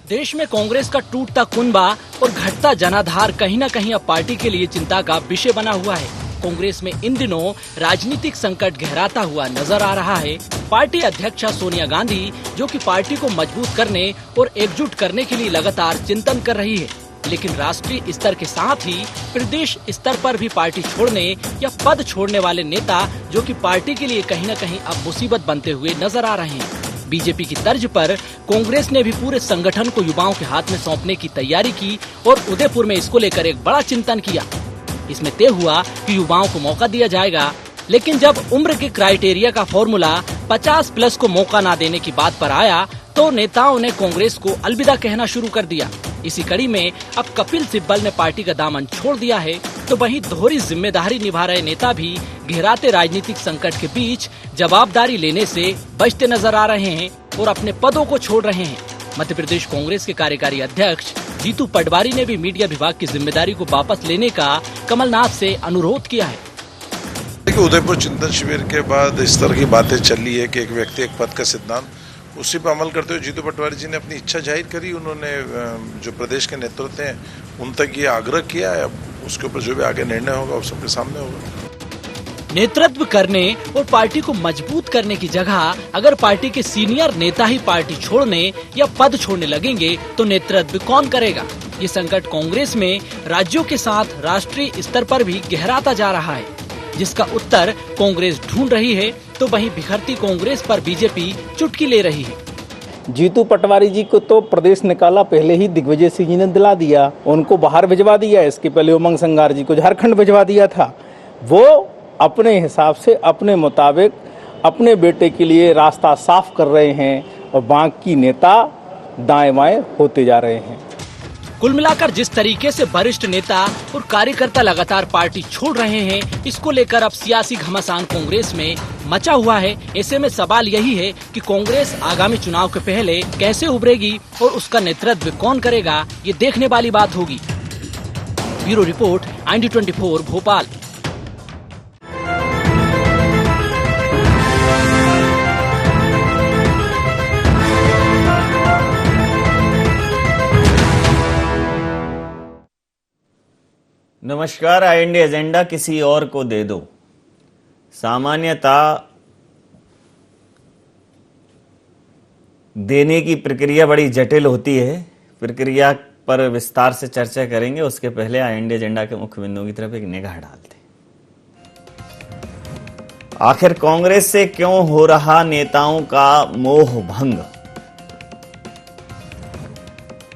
देश में कांग्रेस का टूटता कुनबा और घटता जनाधार कहीं न कहीं अब पार्टी के लिए चिंता का विषय बना हुआ है। कांग्रेस में इन दिनों राजनीतिक संकट गहराता हुआ नजर आ रहा है। पार्टी अध्यक्षा सोनिया गांधी, जो कि पार्टी को मजबूत करने और एकजुट करने के लिए लगातार चिंतन कर रही है, लेकिन राष्ट्रीय स्तर के साथ ही प्रदेश स्तर पर भी पार्टी छोड़ने या पद छोड़ने वाले नेता, जो कि पार्टी के लिए कहीं न कहीं अब मुसीबत बनते हुए नजर आ रहे हैं। बीजेपी की तर्ज पर कांग्रेस ने भी पूरे संगठन को युवाओं के हाथ में सौंपने की तैयारी की और उदयपुर में इसको लेकर एक बड़ा चिंतन किया। इसमें तय हुआ कि युवाओं को मौका दिया जाएगा, लेकिन जब उम्र के क्राइटेरिया का फॉर्मूला 50+ को मौका न देने की बात पर आया तो नेताओं ने कांग्रेस को अलविदा कहना शुरू कर दिया। इसी कड़ी में अब कपिल सिब्बल ने पार्टी का दामन छोड़ दिया है, तो वहीं दोहरी जिम्मेदारी निभा रहे नेता भी गहराते राजनीतिक संकट के बीच जवाबदारी लेने से बचते नजर आ रहे हैं और अपने पदों को छोड़ रहे हैं। मध्य प्रदेश कांग्रेस के कार्यकारी अध्यक्ष जीतू पटवारी ने भी मीडिया विभाग की जिम्मेदारी को वापस लेने का कमलनाथ से अनुरोध किया है। उदयपुर चिंतन शिविर के बाद इस तरह की बातें चल रही है कि एक व्यक्ति एक पद का सिद्धांत, उसी पर अमल करते हुए जीतू पटवारी जी ने अपनी इच्छा जाहिर करी। उन्होंने जो प्रदेश के नेतृत्व हैं उन तक ये आग्रह किया है। अब उसके ऊपर जो भी आगे निर्णय होगा वो सबके सामने होगा। नेतृत्व करने और पार्टी को मजबूत करने की जगह अगर पार्टी के सीनियर नेता ही पार्टी छोड़ने या पद छोड़ने लगेंगे तो नेतृत्व कौन करेगा? ये संकट कांग्रेस में राज्यों के साथ राष्ट्रीय स्तर पर भी गहराता जा रहा है, जिसका उत्तर कांग्रेस ढूंढ रही है, तो वहीं बिखरती कांग्रेस पर बीजेपी चुटकी ले रही है। जीतू पटवारी जी को तो प्रदेश निकाला पहले ही दिग्विजय सिंह जी ने दिला दिया, उनको बाहर भिजवा दिया। इसके पहले उमंग संगार जी को झारखंड भिजवा दिया था। वो अपने हिसाब से अपने मुताबिक अपने बेटे के लिए रास्ता साफ कर रहे हैं और बाकी नेता दाएं बाएं होते जा रहे हैं। कुल मिलाकर जिस तरीके से वरिष्ठ नेता और कार्यकर्ता लगातार पार्टी छोड़ रहे हैं, इसको लेकर अब सियासी घमासान कांग्रेस में मचा हुआ है। ऐसे में सवाल यही है कि कांग्रेस आगामी चुनाव के पहले कैसे उभरेगी और उसका नेतृत्व कौन करेगा, ये देखने वाली बात होगी। Bureau report, IND24 Bhopal. नमस्कार। IND एजेंडा किसी और को दे दो। सामान्यता देने की प्रक्रिया बड़ी जटिल होती है। प्रक्रिया पर विस्तार से चर्चा करेंगे, उसके पहले IND एजेंडा के मुख्य बिंदुओं की तरफ एक निगाह डालते हैं। आखिर कांग्रेस से क्यों हो रहा नेताओं का मोह भंग?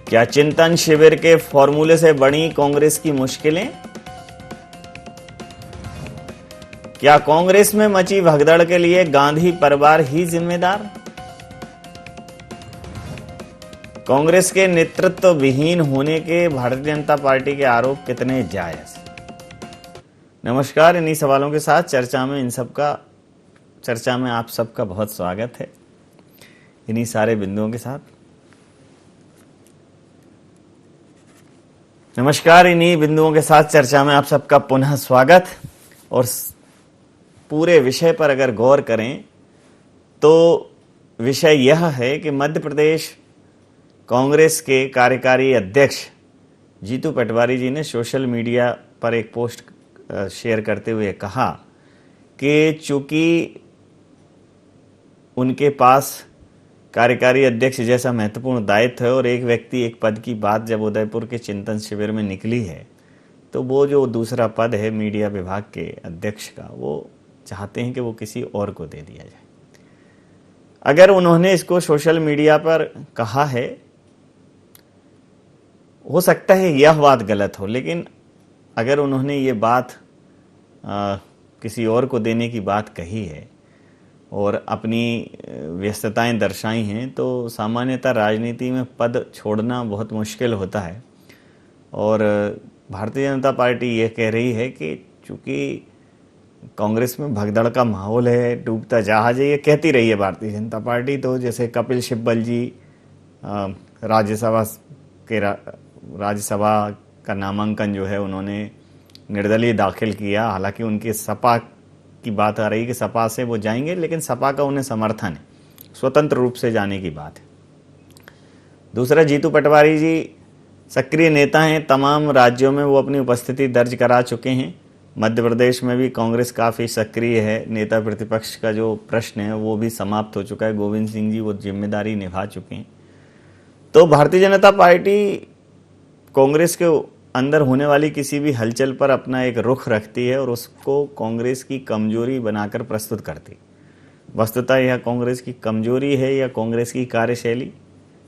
क्या चिंतन शिविर के फॉर्मूले से बढ़ी कांग्रेस की मुश्किलें? क्या कांग्रेस में मची भगदड़ के लिए गांधी परिवार ही जिम्मेदार? कांग्रेस के नेतृत्व विहीन होने के भारतीय जनता पार्टी के आरोप कितने जायज? नमस्कार। इन्हीं सवालों के साथ चर्चा में आप सबका बहुत स्वागत है। इन्हीं सारे बिंदुओं के साथ चर्चा में आप सबका पुनः स्वागत। और पूरे विषय पर अगर गौर करें तो विषय यह है कि मध्य प्रदेश कांग्रेस के कार्यकारी अध्यक्ष जीतू पटवारी जी ने सोशल मीडिया पर एक पोस्ट शेयर करते हुए कहा कि चूंकि उनके पास कार्यकारी अध्यक्ष जैसा महत्वपूर्ण दायित्व है और एक व्यक्ति एक पद की बात जब उदयपुर के चिंतन शिविर में निकली है, तो वो जो दूसरा पद है मीडिया विभाग के अध्यक्ष का, वो चाहते हैं कि वो किसी और को दे दिया जाए। अगर उन्होंने इसको सोशल मीडिया पर कहा है, हो सकता है यह बात गलत हो, लेकिन अगर उन्होंने ये बात किसी और को देने की बात कही है और अपनी व्यस्तताएं दर्शाई हैं, तो सामान्यतः राजनीति में पद छोड़ना बहुत मुश्किल होता है। और भारतीय जनता पार्टी ये कह रही है कि चूंकि कांग्रेस में भगदड़ का माहौल है, डूबता जहाज है, ये कहती रही है भारतीय जनता पार्टी। तो जैसे कपिल सिब्बल जी राज्यसभा का नामांकन जो है उन्होंने निर्दलीय दाखिल किया। हालांकि उनके सपा की बात आ रही कि सपा से वो जाएंगे, लेकिन सपा का उन्हें समर्थन है, स्वतंत्र रूप से जाने की बात है। दूसरा, जीतू पटवारी जी सक्रिय नेता हैं, तमाम राज्यों में वो अपनी उपस्थिति दर्ज करा चुके हैं। मध्य प्रदेश में भी कांग्रेस काफ़ी सक्रिय है, नेता प्रतिपक्ष का जो प्रश्न है वो भी समाप्त हो चुका है, गोविंद सिंह जी वो जिम्मेदारी निभा चुके हैं। तो भारतीय जनता पार्टी कांग्रेस के अंदर होने वाली किसी भी हलचल पर अपना एक रुख रखती है और उसको कांग्रेस की कमजोरी बनाकर प्रस्तुत करती। वस्तुतः यह कांग्रेस की कमजोरी है या कांग्रेस की कार्यशैली,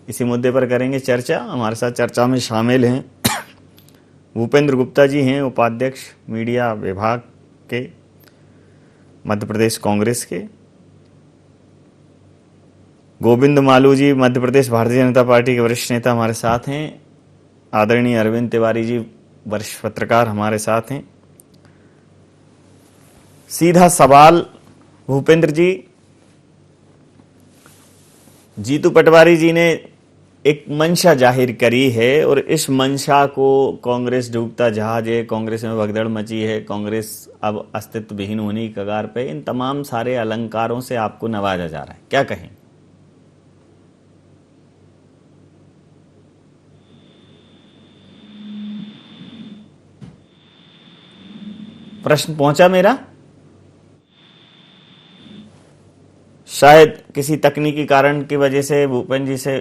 इसी मुद्दे पर करेंगे चर्चा। हमारे साथ चर्चा में शामिल हैं भूपेंद्र गुप्ता जी, हैं उपाध्यक्ष मीडिया विभाग के मध्य प्रदेश कांग्रेस के। गोविंद मालू जी मध्य प्रदेश भारतीय जनता पार्टी के वरिष्ठ नेता हमारे साथ हैं। आदरणीय अरविंद तिवारी जी वरिष्ठ पत्रकार हमारे साथ हैं। सीधा सवाल भूपेंद्र जी, जीतू पटवारी जी ने एक मंशा जाहिर करी है और इस मंशा को कांग्रेस डूबता जहाज है, कांग्रेस में भगदड़ मची है, कांग्रेस अब अस्तित्व विहीन होने की कगार पे, इन तमाम सारे अलंकारों से आपको नवाजा जा रहा है, क्या कहें? प्रश्न पहुंचा मेरा? शायद किसी तकनीकी कारण की वजह से भूपेंद्र जी से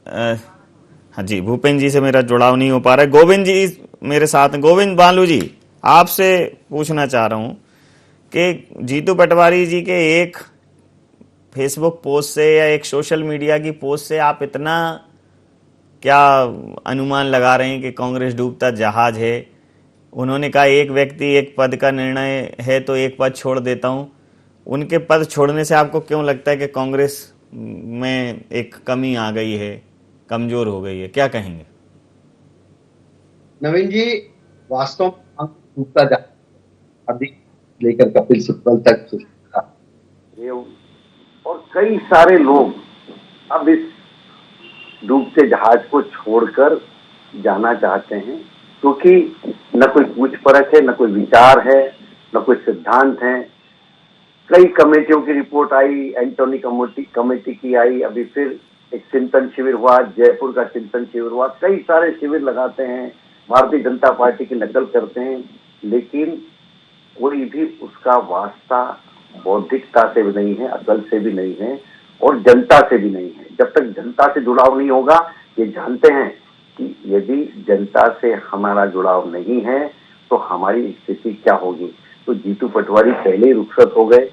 हाँ जी, भूपेंद्र जी से मेरा जुड़ाव नहीं हो पा रहा है। गोविंद जी मेरे साथ हैं। गोविंद बालू जी, आपसे पूछना चाह रहा हूं कि जीतू पटवारी जी के एक फेसबुक पोस्ट से या एक सोशल मीडिया की पोस्ट से आप इतना क्या अनुमान लगा रहे हैं कि कांग्रेस डूबता जहाज है? उन्होंने कहा एक व्यक्ति एक पद का निर्णय है तो एक पद छोड़ देता हूं। उनके पद छोड़ने से आपको क्यों लगता है कि कांग्रेस में एक कमी आ गई है, कमजोर हो गई है, क्या कहेंगे? नवीन जी, वास्तव में डूबता जा अभी लेकर कपिल सिब्बल तक और कई सारे लोग अब इस डूबते जहाज को छोड़कर जाना चाहते हैं, क्योंकि न कोई पूछ परख है, न कोई विचार है, न कोई सिद्धांत है। कई कमेटियों की रिपोर्ट आई, एंटोनी कमेटी की आई, अभी फिर एक चिंतन शिविर हुआ, जयपुर का चिंतन शिविर हुआ, कई सारे शिविर लगाते हैं, भारतीय जनता पार्टी की नकल करते हैं, लेकिन कोई भी उसका वास्ता बौद्धिकता से भी नहीं है, अकल से भी नहीं है और जनता से भी नहीं है। जब तक जनता से जुड़ाव नहीं होगा, ये जानते हैं कि यदि जनता से हमारा जुड़ाव नहीं है तो हमारी स्थिति क्या होगी। तो जीतू पटवारी पहले ही रुखसत हो गए।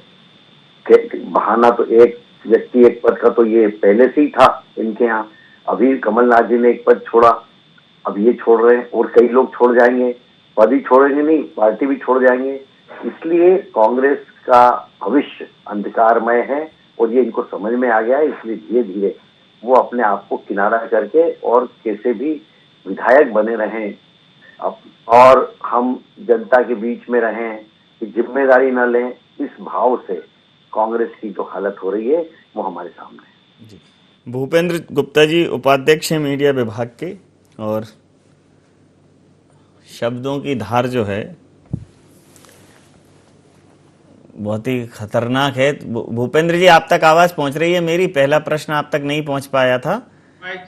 बहाना तो एक व्यक्ति एक पद का तो ये पहले से ही था इनके यहाँ। अभी कमलनाथ जी ने एक पद छोड़ा, अब ये छोड़ रहे हैं और कई लोग छोड़ जाएंगे। पद ही छोड़ेंगे नहीं, पार्टी भी छोड़ जाएंगे। इसलिए कांग्रेस का भविष्य अंधकारमय है और ये इनको समझ में आ गया है। इसलिए धीरे धीरे वो अपने आप को किनारा करके और कैसे भी विधायक बने रहें और हम जनता के बीच में रहें, कि जिम्मेदारी न लें, इस भाव से कांग्रेस की जो हालत हो रही है वो हमारे सामने है। जी, भूपेंद्र गुप्ता जी उपाध्यक्ष हैं मीडिया विभाग के, और शब्दों की धार जो है बहुत ही खतरनाक है। भूपेंद्र जी, आप तक आवाज पहुंच रही है मेरी? पहला प्रश्न आप तक नहीं पहुंच पाया था।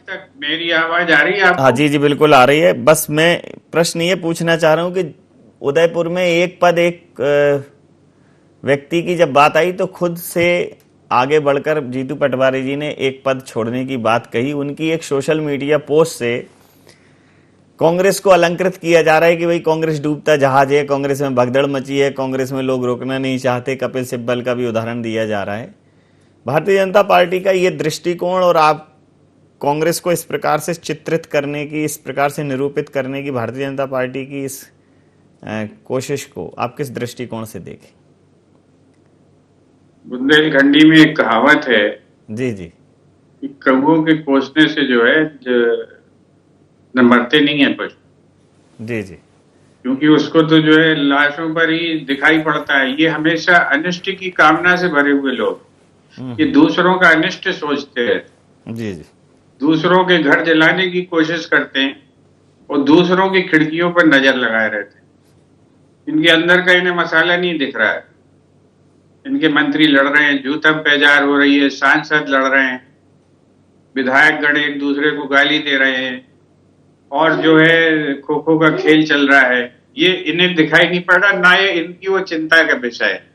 तक मेरी आवाज आ रही है आपको? हाँ जी बिल्कुल आ रही है। बस मैं प्रश्न ये पूछना चाह रहा हूं कि उदयपुर में एक पद एक व्यक्ति की जब बात आई तो खुद से आगे बढ़कर जीतू पटवारी जी ने एक पद छोड़ने की बात कही। उनकी एक सोशल मीडिया पोस्ट से कांग्रेस को अलंकृत किया जा रहा है कि भाई कांग्रेस डूबता जहाज है, कांग्रेस में भगदड़ मची है, कांग्रेस में लोग रोकना नहीं चाहते। कपिल सिब्बल का भी उदाहरण दिया जा रहा है। भारतीय जनता पार्टी का ये दृष्टिकोण और आप कांग्रेस को इस प्रकार से चित्रित करने की, इस प्रकार से निरूपित करने की भारतीय जनता पार्टी की इस कोशिश को आप किस दृष्टिकोण से देखें? बुंदेलखंडी में एक कहावत है जी जी, कि कौओं के कोसने से जो है न मरते नहीं है पशु। जी जी, क्योंकि उसको तो जो है लाशों पर ही दिखाई पड़ता है। ये हमेशा अनिष्ट की कामना से भरे हुए लोग, ये दूसरों का अनिष्ट सोचते हैं, जी जी, दूसरों के घर जलाने की कोशिश करते हैं और दूसरों की खिड़कियों पर नजर लगाए रहते हैं। इनके अंदर का इन्हें मसाला नहीं दिख रहा है। इनके मंत्री लड़ रहे हैं, जूतम पैजार हो रही है, सांसद लड़ रहे हैं, विधायकगण एक दूसरे को गाली दे रहे हैं और जो है खो खो का खेल चल रहा है, ये इन्हें दिखाई नहीं पड़ रहा, ना ये इनकी वो चिंता का विषय है।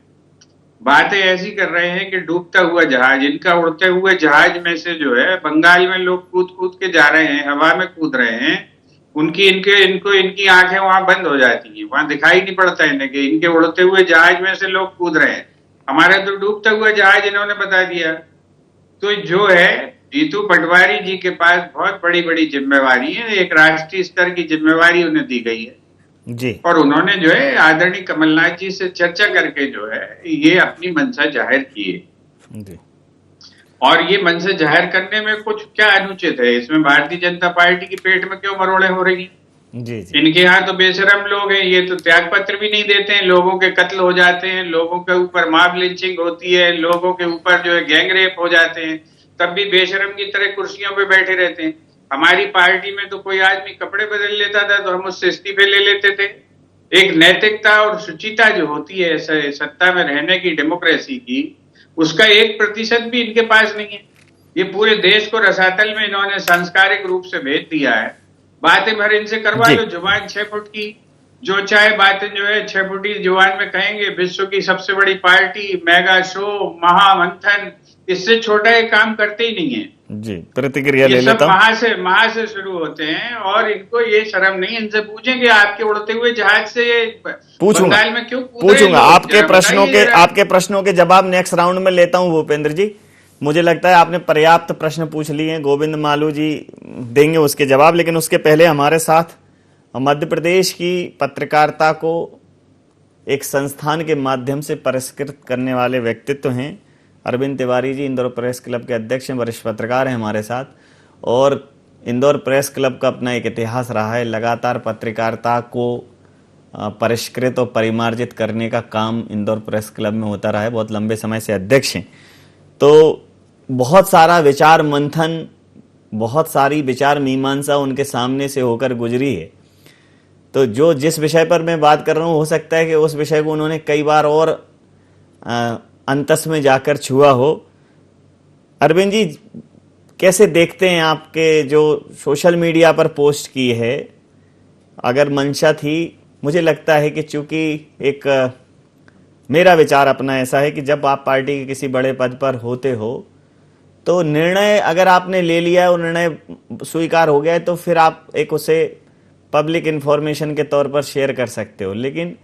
बातें ऐसी कर रहे हैं कि डूबता हुआ जहाज, इनका उड़ते हुए जहाज में से जो है बंगाल में लोग कूद कूद के जा रहे हैं, हवा में कूद रहे हैं, इनकी आंखें वहां बंद हो जाती हैं, वहां दिखाई नहीं पड़ता इन्हें कि इनके उड़ते हुए जहाज में से लोग कूद रहे हैं। हमारा तो डूबता हुआ जहाज इन्होंने बता दिया। तो जो है जीतू पटवारी जी के पास बहुत बड़ी बड़ी जिम्मेवारी है, एक राष्ट्रीय स्तर की जिम्मेवारी उन्हें दी गई है जी। और उन्होंने जो है आदरणीय कमलनाथ जी से चर्चा करके जो है ये अपनी मंशा जाहिर की है जी। और ये मंशा जाहिर करने में कुछ क्या अनुचित है? इसमें भारतीय जनता पार्टी की पेट में क्यों मरोड़े हो रही? जी जी। इनके यहाँ तो बेशरम लोग हैं, ये तो त्याग पत्र भी नहीं देते हैं, लोगों के कत्ल हो जाते हैं, लोगों के ऊपर मॉब लिंचिंग होती है, लोगों के ऊपर जो है गैंग रेप हो जाते हैं, तब भी बेशरम की तरह कुर्सियों पे बैठे रहते हैं। हमारी पार्टी में तो कोई आदमी कपड़े बदल लेता था तो हम उससे इस्तीफे ले लेते थे। एक नैतिकता और शुचिता जो होती है सत्ता में रहने की, डेमोक्रेसी की, उसका 1% भी इनके पास नहीं है। ये पूरे देश को रसातल में इन्होंने सांस्कारिक रूप से भेज दिया है। बातें भर इनसे करवा लो, जुबान 6 फुट की, जो चाहे बातें जो है 6 फुटी जुबान में कहेंगे। विश्व की सबसे बड़ी पार्टी, मेगा शो, महामंथन, इससे छोटा एक काम करते ही नहीं है जी। प्रतिक्रिया ले ये सब लेता हूं। महा से शुरू होते हैं और इनको ये शर्म नहीं। इनसे पूछेंगे आपके उड़ते हुए जहाज से ये बंगाल में क्यों कूद रहे पूछूंगा लोग? आपके प्रश्नों के जवाब नेक्स्ट राउंड में लेता हूं भूपेंद्र जी। मुझे लगता है आपने पर्याप्त प्रश्न पूछ लिए हैं, गोविंद मालू जी देंगे उसके जवाब, लेकिन उसके पहले हमारे साथ मध्य प्रदेश की पत्रकारिता को एक संस्थान के माध्यम से परिष्कृत करने वाले व्यक्तित्व हैं अरविंद तिवारी जी, इंदौर प्रेस क्लब के अध्यक्ष हैं, वरिष्ठ पत्रकार हैं हमारे साथ। और इंदौर प्रेस क्लब का अपना एक इतिहास रहा है, लगातार पत्रकारिता को परिष्कृत और परिमार्जित करने का काम इंदौर प्रेस क्लब में होता रहा है, बहुत लंबे समय से अध्यक्ष हैं। तो बहुत सारा विचार मंथन, बहुत सारी विचार मीमांसा उनके सामने से होकर गुजरी है। तो जो जिस विषय पर मैं बात कर रहा हूँ, हो सकता है कि उस विषय को उन्होंने कई बार और अंतस में जाकर छुआ हो। अरविंद जी, कैसे देखते हैं आपके जो सोशल मीडिया पर पोस्ट की है? अगर मंशा थी, मुझे लगता है कि चूंकि एक मेरा विचार अपना ऐसा है कि जब आप पार्टी के किसी बड़े पद पर होते हो तो निर्णय अगर आपने ले लिया है और निर्णय स्वीकार हो गया है तो फिर आप एक उसे पब्लिक इंफॉर्मेशन के तौर पर शेयर कर सकते हो। लेकिन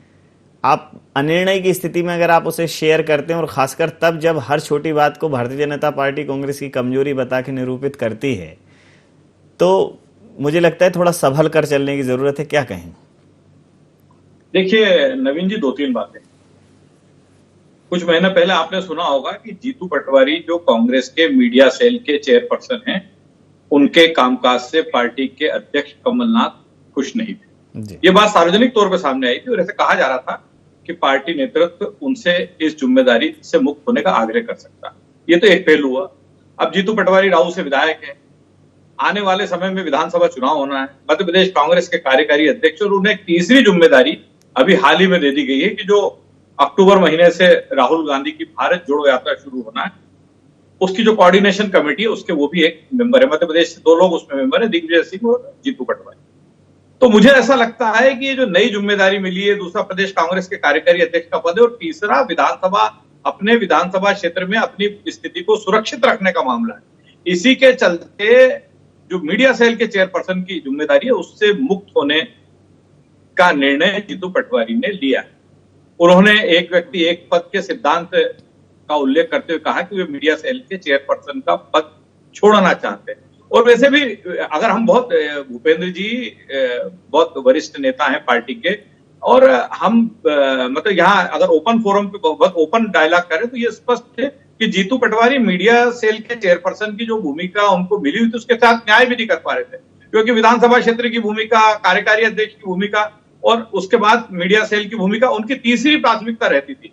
आप अनिर्णय की स्थिति में अगर आप उसे शेयर करते हैं, और खासकर तब जब हर छोटी बात को भारतीय जनता पार्टी कांग्रेस की कमजोरी बता के निरूपित करती है, तो मुझे लगता है थोड़ा संभल कर चलने की जरूरत है। क्या कहें? देखिए नवीन जी, 2-3 बातें। कुछ महीने पहले आपने सुना होगा कि जीतू पटवारी जो कांग्रेस के मीडिया सेल के चेयरपर्सन हैं, उनके कामकाज से पार्टी के अध्यक्ष कमलनाथ खुश नहीं थे। ये बात सार्वजनिक तौर पर सामने आई थी और ऐसे कहा जा रहा था कि पार्टी नेतृत्व उनसे इस जिम्मेदारी से मुक्त होने का आग्रह कर सकता। ये तो एक पहलू हुआ। अब जीतू पटवारी राऊ से विधायक है, आने वाले समय में विधानसभा चुनाव होना है, मध्य प्रदेश कांग्रेस के कार्यकारी अध्यक्ष, और उन्हें एक तीसरी जिम्मेदारी अभी हाल ही में दे दी गई है कि जो अक्टूबर महीने से राहुल गांधी की भारत जोड़ो यात्रा शुरू होना है, उसकी जो कोऑर्डिनेशन कमेटी है उसके वो भी एक मेंबर है। मध्य प्रदेश से 2 लोग उसमें मेंबर है, दिग्विजय सिंह और जीतू पटवारी। तो मुझे ऐसा लगता है कि ये जो नई जिम्मेदारी मिली है, दूसरा प्रदेश कांग्रेस के कार्यकारी अध्यक्ष का पद है, और तीसरा विधानसभा, अपने विधानसभा क्षेत्र में अपनी स्थिति को सुरक्षित रखने का मामला है। इसी के चलते जो मीडिया सेल के चेयरपर्सन की जिम्मेदारी है उससे मुक्त होने का निर्णय जीतू पटवारी ने लिया है। उन्होंने एक व्यक्ति एक पद के सिद्धांत का उल्लेख करते हुए कहा कि वे मीडिया सेल के चेयरपर्सन का पद छोड़ना चाहते हैं। और वैसे भी अगर हम भूपेंद्र जी बहुत वरिष्ठ नेता हैं पार्टी के, और हम मतलब यहाँ अगर ओपन फोरम पे बहुत ओपन डायलॉग करें तो ये स्पष्ट है कि जीतू पटवारी मीडिया सेल के चेयरपर्सन की जो भूमिका उनको मिली हुई थी उसके साथ न्याय भी नहीं कर पा रहे थे, क्योंकि विधानसभा क्षेत्र की भूमिका, कार्यकारी अध्यक्ष की भूमिका और उसके बाद मीडिया सेल की भूमिका उनकी तीसरी प्राथमिकता रहती थी।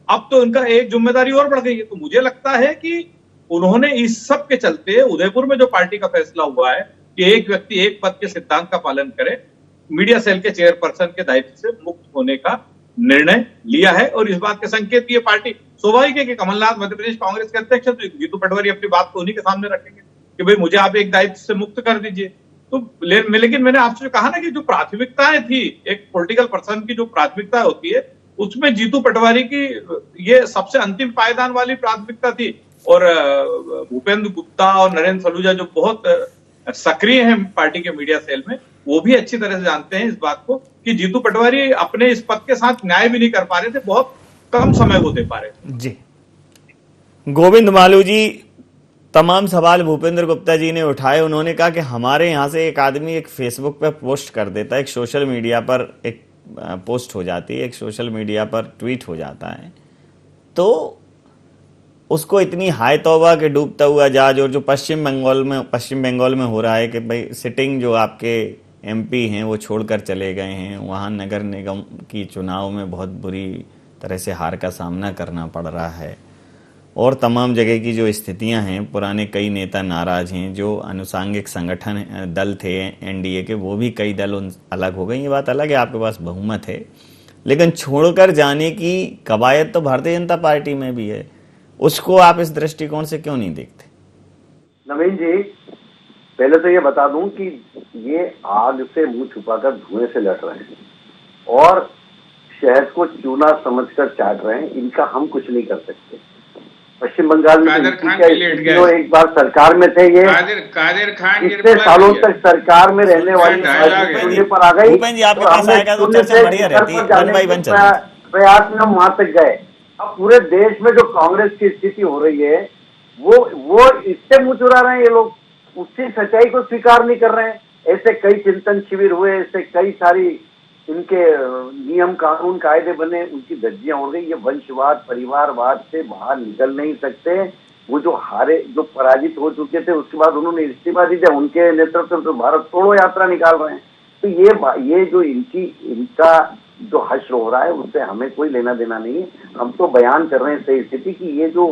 अब तो उनका एक जिम्मेदारी और बढ़ गई है। तो मुझे लगता है कि उन्होंने इस सब के चलते उदयपुर में जो पार्टी का फैसला हुआ है कि एक व्यक्ति एक पद के सिद्धांत का पालन करे, मीडिया सेल के चेयरपर्सन के दायित्व से मुक्त होने का निर्णय लिया है। और इस बात के संकेत ये पार्टी स्वाभाविक है कि कमलनाथ मध्य प्रदेश कांग्रेस के अध्यक्ष है, तो जीतू पटवारी अपनी बात को उन्हीं के सामने रखेंगे। कि भाई मुझे आप एक दायित्व से मुक्त कर दीजिए। तो लेकिन मैंने आपसे जो कहा ना कि जो प्राथमिकताएं थी, एक पॉलिटिकल पर्सन की जो प्राथमिकता होती है, उसमें जीतू पटवारी की ये सबसे अंतिम पायदान वाली प्राथमिकता थी। और भूपेंद्र गुप्ता और नरेंद्र सलूजा जो बहुत सक्रिय हैं पार्टी के मीडिया सेल में, वो भी अच्छी तरह से जानते हैं इस बात को कि जीतू पटवारी अपने इस पद के साथ न्याय भी नहीं कर पा रहे थे, बहुत कम समय वो दे पा रहे थे। जी, गोविंद मालू जी, तमाम सवाल भूपेंद्र गुप्ता जी ने उठाए। उन्होंने कहा कि हमारे यहाँ से एक आदमी एक फेसबुक पर पोस्ट कर देता है, एक सोशल मीडिया पर एक पोस्ट हो जाती है, एक सोशल मीडिया पर ट्वीट हो जाता है, तो उसको इतनी हाय तौबा के डूबता हुआ जहाज, और जो पश्चिम बंगाल में हो रहा है कि भाई सिटिंग जो आपके एमपी हैं वो छोड़कर चले गए हैं, वहाँ नगर निगम की चुनाव में बहुत बुरी तरह से हार का सामना करना पड़ रहा है, और तमाम जगह की जो स्थितियां हैं, पुराने कई नेता नाराज हैं, जो अनुसांगिक संगठन दल थे एनडीए के, वो भी कई दल अलग हो गए। ये बात अलग है, आपके पास बहुमत है, लेकिन छोड़कर जाने की कवायद तो भारतीय जनता पार्टी में भी है। उसको आप इस दृष्टिकोण से क्यों नहीं देखते? नवीन जी, पहले तो ये बता दूं कि ये आग से मुंह छुपाकर धुएं से लड़ रहे हैं और शहद को चूना समझकर चाट रहे हैं। इनका हम कुछ नहीं कर सकते। पश्चिम बंगाल में जो एक बार सरकार में थे, ये कादिर खान इतने सालों तक सरकार में रहने वाली शून्य पर आ गई, प्रयास में हम वहां तक गए। अब पूरे देश में जो कांग्रेस की स्थिति हो रही है, वो इससे मुंह चुरा रहे हैं ये लोग, उसकी सच्चाई को स्वीकार नहीं कर रहे हैं। ऐसे कई चिंतन शिविर हुए, ऐसे कई सारी इनके नियम कानून कायदे बने, उनकी धज्जियां उड़ गई। ये वंशवाद परिवारवाद से बाहर निकल नहीं सकते। वो जो पराजित हो चुके थे, उसके बाद उन्होंने इस्तीफा दी थी, उनके नेतृत्व में भारत तोड़ो यात्रा निकाल रहे हैं। तो ये जो इनका जो हश्र हो रहा है, उससे हमें कोई लेना देना नहीं है। हम तो बयान कर रहे हैं सही स्थिति की। ये जो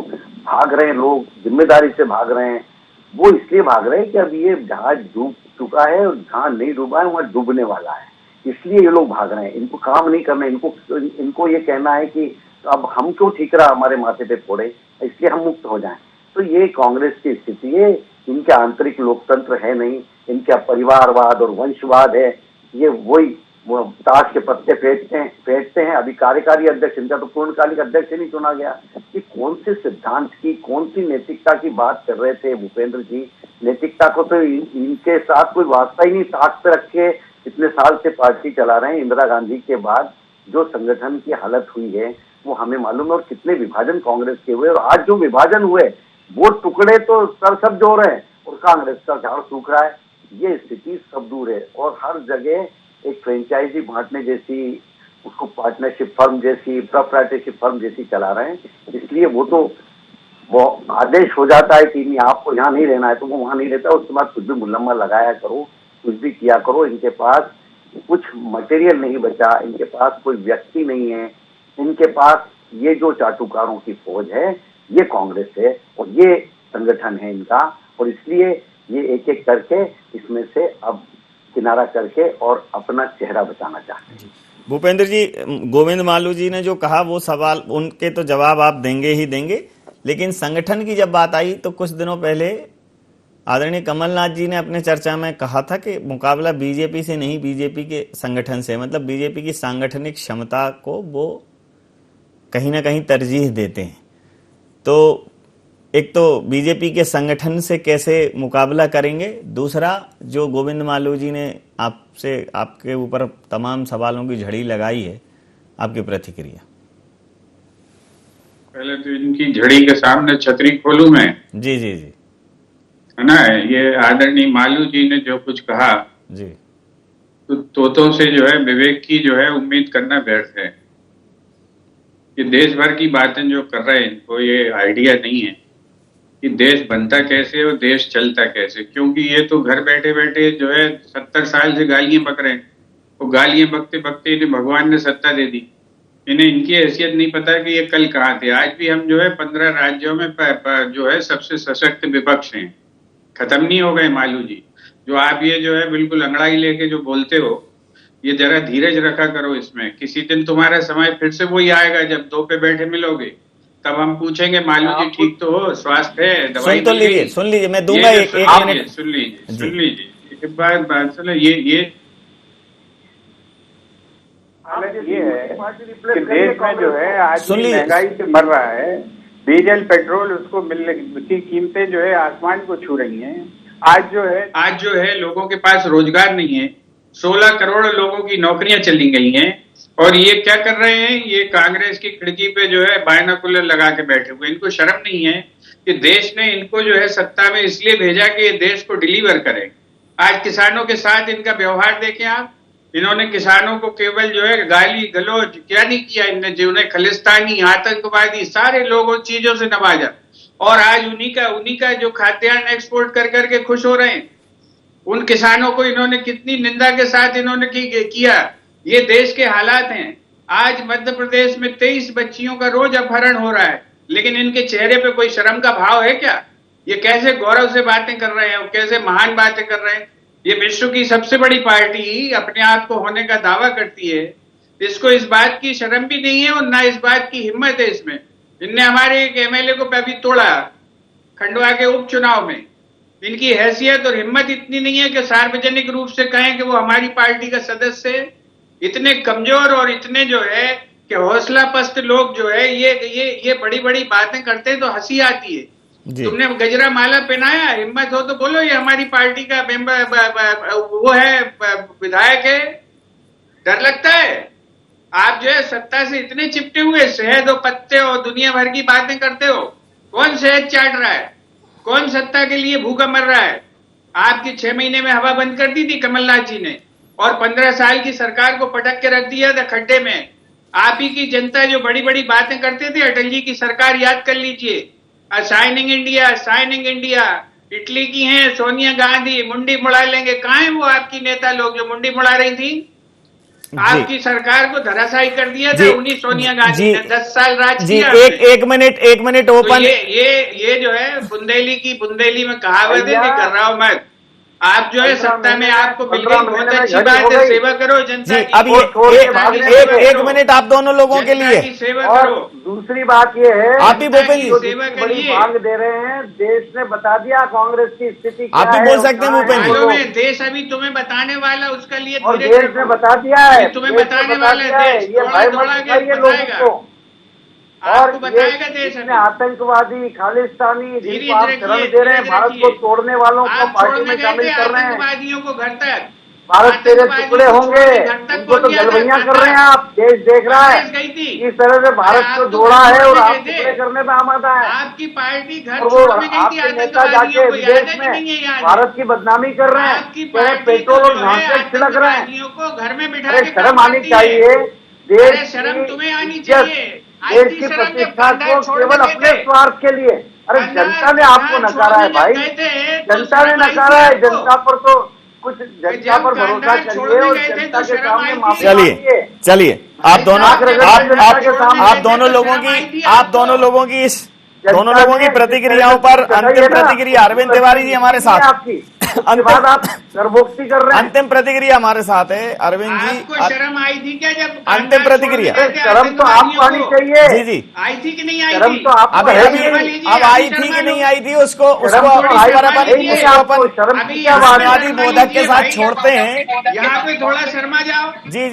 भाग रहे हैं लोग, जिम्मेदारी से भाग रहे हैं, वो इसलिए भाग रहे हैं कि अब ये जहाज डूब चुका है और जहां नहीं डूबा है वहां डूबने वाला है, इसलिए ये लोग भाग रहे हैं। इनको काम नहीं करना, इनको ये कहना है कि अब हम क्यों ठीकरा हमारे माथे पे फोड़े, इसलिए हम मुक्त हो जाएं। तो ये कांग्रेस की स्थिति है। इनके आंतरिक लोकतंत्र है नहीं, इनका परिवारवाद और वंशवाद है। ये वही वो ताश के पत्ते फेंटते हैं। अभी कार्यकारी अध्यक्ष, इनका तो पूर्णकालिक अध्यक्ष ही नहीं चुना गया। कि कौन से सिद्धांत की, कौन सी नैतिकता की बात कर रहे थे भूपेंद्र जी? नैतिकता को तो इनके साथ कोई वास्ता ही नहीं। ताक पे रख के इतने साल से पार्टी चला रहे हैं। इंदिरा गांधी के बाद जो संगठन की हालत हुई है वो हमें मालूम है, और कितने विभाजन कांग्रेस के हुए, और आज जो विभाजन हुए वो टुकड़े तो सरसब्ज हो रहे हैं और कांग्रेस का झाड़ सूख रहा है। ये स्थिति सब दूर है, और हर जगह एक फ्रेंचाइजी बांटने जैसी, उसको पार्टनरशिप फर्म जैसी, प्रोप्राइटरशिप फर्म जैसी चला रहे हैं। इसलिए वो आदेश हो जाता है कि नहीं, आपको यहाँ नहीं रहना है तो वो वहां नहीं रहता। उसके बाद कुछ भी मुलम्मा लगाया करो, कुछ भी किया करो। इनके पास कुछ मटेरियल नहीं बचा, इनके पास कोई व्यक्ति नहीं है, इनके पास ये जो चाटुकारों की फौज है ये कांग्रेस है और ये संगठन है इनका। और इसलिए ये एक एक करके इसमें से अब किनारा करके और अपना चेहरा बचाना चाहते हैं। भूपेंद्र जी, गोविंद मालू जी ने जो कहा वो सवाल, उनके तो जवाब आप देंगे ही देंगे, लेकिन संगठन की जब बात आई तो कुछ दिनों पहले आदरणीय कमलनाथ जी ने अपने चर्चा में कहा था कि मुकाबला बीजेपी से नहीं, बीजेपी के संगठन से, मतलब बीजेपी की सांगठनिक क्षमता को वो कहीं ना कहीं तरजीह देते हैं। तो एक तो बीजेपी के संगठन से कैसे मुकाबला करेंगे, दूसरा जो गोविंद मालू जी ने आपसे, आपके ऊपर तमाम सवालों की झड़ी लगाई है, आपकी प्रतिक्रिया? पहले तो इनकी झड़ी के सामने छतरी खोलूं मैं? जी जी जी, है ना। ये आदरणीय मालू जी ने जो कुछ कहा जी, तो तोतों से जो है विवेक की जो है उम्मीद करना व्यर्थ है। ये देश भर की बातें जो कर रहे हैं, इनको ये आइडिया नहीं है कि देश बनता कैसे और देश चलता कैसे। क्योंकि ये तो घर बैठे बैठे जो है 70 साल से गालियां बक रहे हैं। वो गालियां बकते बकते इन्हें भगवान ने सत्ता दे दी। इन्हें इनकी हैसियत नहीं पता कि ये कल कहाँ थे। आज भी हम जो है 15 राज्यों में जो है सबसे सशक्त विपक्ष हैं। खत्म नहीं हो गए मालू जी। जो आप ये जो है बिल्कुल अंगड़ाई लेके जो बोलते हो, ये जरा धीरज रखा करो इसमें। किसी दिन तुम्हारा समय फिर से वही आएगा जब 2 पे बैठे मिलोगे, तब हम पूछेंगे मालू जी ठीक तो हो, स्वास्थ्य है, दवाई सुन तो मिल गई? लीजिए, सुन लीजिए, मैं दूंगा ये एक मिनट। सुन लीजिए, जी। एक बात सुनो, ये हालत ये है कि देश में जो है आज सुन लीजिए। महंगाई से मर रहा है, डीजल पेट्रोल उसको मिलने की कीमतें जो है आसमान को छू रही हैं। आज जो है लोगों के पास रोजगार नहीं है, 16 करोड़ लोगों की नौकरियां चली गई हैं, और ये क्या कर रहे हैं, ये कांग्रेस की खिड़की पे जो है बायनोकुलर लगा के बैठे हुए। इनको शर्म नहीं है कि देश ने इनको जो है सत्ता में इसलिए भेजा कि ये देश को डिलीवर करें। आज किसानों के साथ इनका व्यवहार देखें आप, इन्होंने किसानों को केवल जो है गाली गलौज क्या नहीं किया इनने, जो उन्हें खलिस्तानी, आतंकवादी सारे लोगों चीजों से नवाजा, और आज उन्हीं का जो खाद्यान्न एक्सपोर्ट कर करके खुश हो रहे हैं। उन किसानों को इन्होंने कितनी निंदा के साथ इन्होंने किया। ये देश के हालात हैं। आज मध्य प्रदेश में 23 बच्चियों का रोज अपहरण हो रहा है, लेकिन इनके चेहरे पे कोई शर्म का भाव है क्या? ये कैसे गौरव से बातें कर रहे हैं और कैसे महान बातें कर रहे हैं। ये विश्व की सबसे बड़ी पार्टी अपने आप को होने का दावा करती है, इसको इस बात की शर्म भी नहीं है और ना इस बात की हिम्मत है इसमें। इनने हमारे एक एमएलए को अभी तोड़ा खंडवा के उपचुनाव में। इनकी हैसियत और हिम्मत इतनी नहीं है कि सार्वजनिक रूप से कहें कि वो हमारी पार्टी का सदस्य है। इतने कमजोर और इतने जो है कि हौसला पस्त लोग जो है ये बड़ी बड़ी बातें करते हैं तो हंसी आती है। तुमने गजरा माला पहनाया, हिम्मत हो तो बोलो ये हमारी पार्टी का मेंबर वो है, विधायक है। डर लगता है? आप जो है सत्ता से इतने चिपटे हुए, शहद और पत्ते और दुनिया भर की बातें करते हो। कौन शहद चाट रहा है? कौन सत्ता के लिए भूखा मर रहा है? आपकी 6 महीने में हवा बंद कर दी थी कमलनाथ जी ने, और 15 साल की सरकार को पटक के रख दिया था खड्डे में। आप ही की जनता जो बड़ी बड़ी बातें करते थे, अटल जी की सरकार याद कर लीजिए, साइनिंग इंडिया, इटली की हैं सोनिया गांधी, मुंडी मुड़ा लेंगे। कहाँ है वो आपकी नेता लोग जो मुंडी मुड़ा रही थी? आपकी सरकार को धराशायी कर दिया था उन्हीं सोनिया गांधी ने। 10 साल राज किया। एक मिनट ओपन। ये जो है बुंदेली में कहावत है कि कर रहा हूं मैं। आप जो है सत्ता में आपको मिल गई, बहुत अच्छी बात है, सेवा करो जनता की। अब एक मिनट आप दोनों लोगों के लिए सेवा करो। दूसरी बात ये है, आप भी भूपेंद्र जी सेवा बड़ी करिए। मांग दे रहे हैं, देश ने बता दिया कांग्रेस की स्थिति क्या आप भी है, बोल सकते हैं भूपेंद्र जी। मालूम है, देश अभी तुम्हें बताने वाला, उसका लिए और धीरे देश ने बता दिया है, तुम्हें देश ने बताने बता वाला दिया है है, देश, ये थोड़ा भय थोड़ा मत के दिखाइए बताएगा। लोगों को। और आपको बताएगा देश इसमें अभी। आतंकवादी, खालिस्तानी धीरे जिनको आप धीरे शरण रखिए, दे रहे हैं, धीरे भारत को रखिए। तोड़ने वालों को आप पार्टी छोड़ने में गए शामिल थे कर रहे हैं। आतंकवादियों को घर तक। भारत तेरे आतंकवादियों टुकड़े को होंगे, छोड़ने घर तक इनको तो पहुंच गया था, गलबैया घर कर रहे हैं तक। आप। देश देख रहा है कांग्रेस गई थी। किस तरह से भारत आप को तो जोड़ा है और छोड़ने आप गए थे। टुकड़े करने में आमादा है। आपकी पार्टी घर और वो छोड़ने गई थी आपके नेता जाके आतंकवादियों को, याद विदेश है कि में नहीं है? याद है? भारत की बदनामी कर रहे हैं, आपकी कह रहे हैं पार्टी पेट्रोल तो और जो है नाशक छिड़क रहे हैं। आतंकवादियों को घर में बिठा अरे के शर्म काम आनी करती है। चाहिए। अरे देश शर्म की तुम्हें आनी इज्जत, चाहिए। आई देश थी की शर्म जब प्रतिष्ठा पंडाल को छोड़ने केवल गए अपने थे। स्वार्थ के लिए। अरे जनता ने आपको नकारा है भाई, जनता ने नकारा है। जनता पर तो कुछ, जनता पर भरोसा करिए और जनता के सामने माफी मांगिए। चलिए आप दोनों लोगों की प्रतिक्रियाओं पर अंतिम प्रतिक्रिया अरविंद तिवारी जी हमारे साथ। आपकी बाद आप गर्भोक्ति कर रहे हैं। अंतिम प्रतिक्रिया हमारे साथ है अरविंद जी। आपको शर्म आई थी क्या जब अंतिम प्रतिक्रिया? शर्म तो आपको आनी चाहिए। जी आई थी कि नहीं आई शर्म थी? तो आपको अब आई थी कि नहीं आई थी उसको बुनियादी बोधक के साथ छोड़ते हैं। यहाँ पे थोड़ा शर्मा जाओ। जी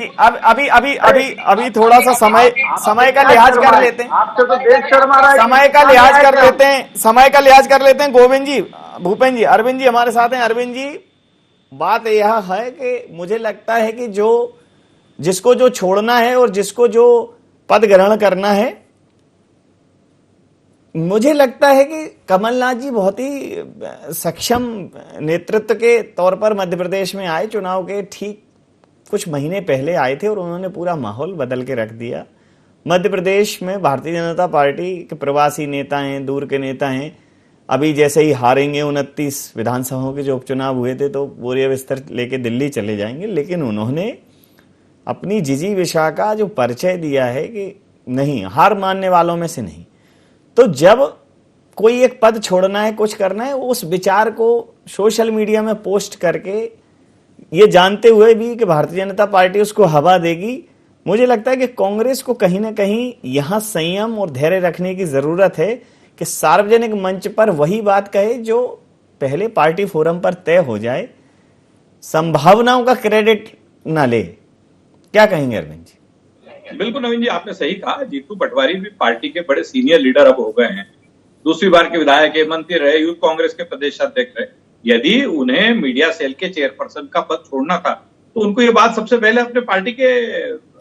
अभी थोड़ा सा समय का लिहाज कर लेते हैं। आपसे तो देश शर्मा रहा है। समय का लिहाज कर लेते हैं गोविंद जी, भूपेंद्र जी, अरविंद जी हमारे साथ हैं। अरविंद जी, बात यह है कि मुझे लगता है कि जिसको जो छोड़ना है और जिसको जो पद ग्रहण करना है, मुझे लगता है कि कमलनाथ जी बहुत ही सक्षम नेतृत्व के तौर पर मध्य प्रदेश में आए। चुनाव के ठीक कुछ महीने पहले आए थे और उन्होंने पूरा माहौल बदल के रख दिया। मध्य प्रदेश में भारतीय जनता पार्टी के प्रवासी नेता हैं, दूर के नेता हैं। अभी जैसे ही हारेंगे 29 विधानसभाओं के जो उपचुनाव हुए थे तो बोरिया बिस्तर लेके दिल्ली चले जाएंगे, लेकिन उन्होंने अपनी जिजीविषा का जो परिचय दिया है कि नहीं, हार मानने वालों में से नहीं। तो जब कोई एक पद छोड़ना है, कुछ करना है, उस विचार को सोशल मीडिया में पोस्ट करके, ये जानते हुए भी कि भारतीय जनता पार्टी उसको हवा देगी, मुझे लगता है कि कांग्रेस को कहीं ना कहीं यहां संयम और धैर्य रखने की जरूरत है कि सार्वजनिक मंच पर वही बात कहे जो पहले पार्टी फोरम पर तय हो जाए, संभावनाओं का क्रेडिट ना ले। क्या कहेंगे अरविंद जी? बिल्कुल नवीन जी, आपने सही कहा। जीतू पटवारी भी पार्टी के बड़े सीनियर लीडर अब हो गए हैं, दूसरी बार के विधायक, मंत्री रहे, यूथ कांग्रेस के प्रदेश अध्यक्ष रहे। यदि उन्हें मीडिया सेल के चेयरपर्सन का पद छोड़ना था तो उनको ये बात सबसे पहले अपने पार्टी के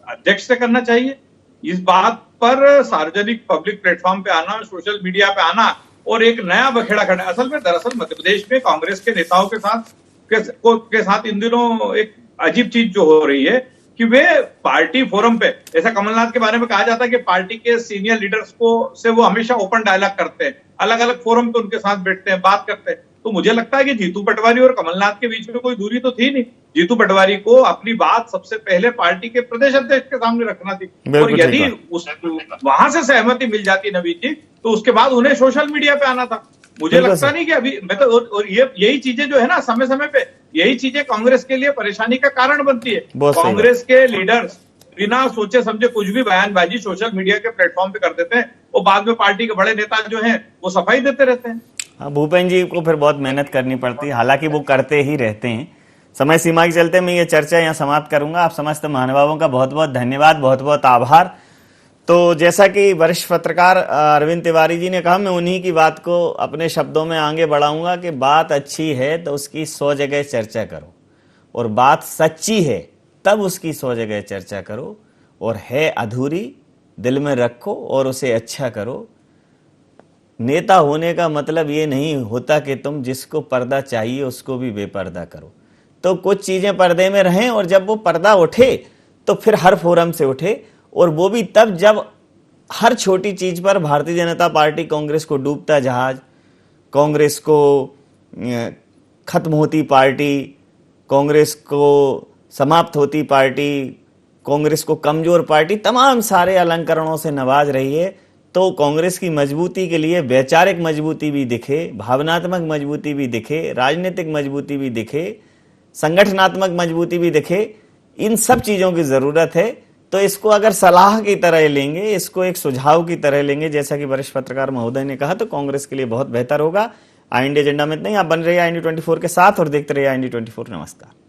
अध्यक्ष से करना चाहिए। इस बात पर सार्वजनिक पब्लिक प्लेटफॉर्म पे आना, सोशल मीडिया पे आना और एक नया बखेड़ा करना, असल में दरअसल मध्य प्रदेश में कांग्रेस के नेताओं के साथ इन दिनों एक अजीब चीज जो हो रही है कि वे पार्टी फोरम पे, ऐसा कमलनाथ के बारे में कहा जाता है कि पार्टी के सीनियर लीडर्स को से वो हमेशा ओपन डायलॉग करते हैं, अलग अलग फोरम पे उनके साथ बैठते हैं, बात करते हैं। तो मुझे लगता है कि जीतू पटवारी और कमलनाथ के बीच में कोई दूरी तो थी नहीं। जीतू पटवारी को अपनी बात सबसे पहले पार्टी के प्रदेश अध्यक्ष के सामने रखना थी, और यदि वहां से सहमति मिल जाती नवीन जी, तो उसके बाद उन्हें सोशल मीडिया पे आना था। मुझे लगता नहीं कि अभी मैं तो, और यही चीजें जो है ना, समय समय पे यही चीजें कांग्रेस के लिए परेशानी का कारण बनती है। कांग्रेस के लीडर्स बिना सोचे समझे कुछ भी बयानबाजी सोशल मीडिया के प्लेटफॉर्म पे कर देते हैं, और बाद में पार्टी के बड़े नेता जो हैं वो सफाई देते रहते हैं। हाँ, भूपेंद्र जी को फिर बहुत मेहनत करनी पड़ती है, हालांकि वो करते ही रहते हैं। समय सीमा के चलते मैं ये चर्चा यहाँ समाप्त करूंगा। आप समस्त महानुभावों का बहुत बहुत धन्यवाद, बहुत बहुत आभार। तो जैसा कि वरिष्ठ पत्रकार अरविंद तिवारी जी ने कहा, मैं उन्हीं की बात को अपने शब्दों में आगे बढ़ाऊंगा कि बात अच्छी है तो उसकी 100 जगह चर्चा करो, और बात सच्ची है तब उसकी 100 जगह चर्चा करो, और है अधूरी दिल में रखो और उसे अच्छा करो। नेता होने का मतलब ये नहीं होता कि तुम जिसको पर्दा चाहिए उसको भी बेपर्दा करो। तो कुछ चीजें पर्दे में रहें, और जब वो पर्दा उठे तो फिर हर फोरम से उठे, और वो भी तब जब हर छोटी चीज पर भारतीय जनता पार्टी कांग्रेस को डूबता जहाज, कांग्रेस को खत्म होती पार्टी, कांग्रेस को समाप्त होती पार्टी, कांग्रेस को कमजोर पार्टी, तमाम सारे अलंकरणों से नवाज रही है। तो कांग्रेस की मजबूती के लिए वैचारिक मजबूती भी दिखे, भावनात्मक मजबूती भी दिखे, राजनीतिक मजबूती भी दिखे, संगठनात्मक मजबूती भी दिखे, इन सब चीजों की जरूरत है। तो इसको अगर सलाह की तरह लेंगे, इसको एक सुझाव की तरह लेंगे, जैसा कि वरिष्ठ पत्रकार महोदय ने कहा, तो कांग्रेस के लिए बहुत बेहतर होगा। IND एजेंडा में नहीं, आप बन रहे हैं IND 24 के साथ और देखते रहिए IND 24। नमस्कार।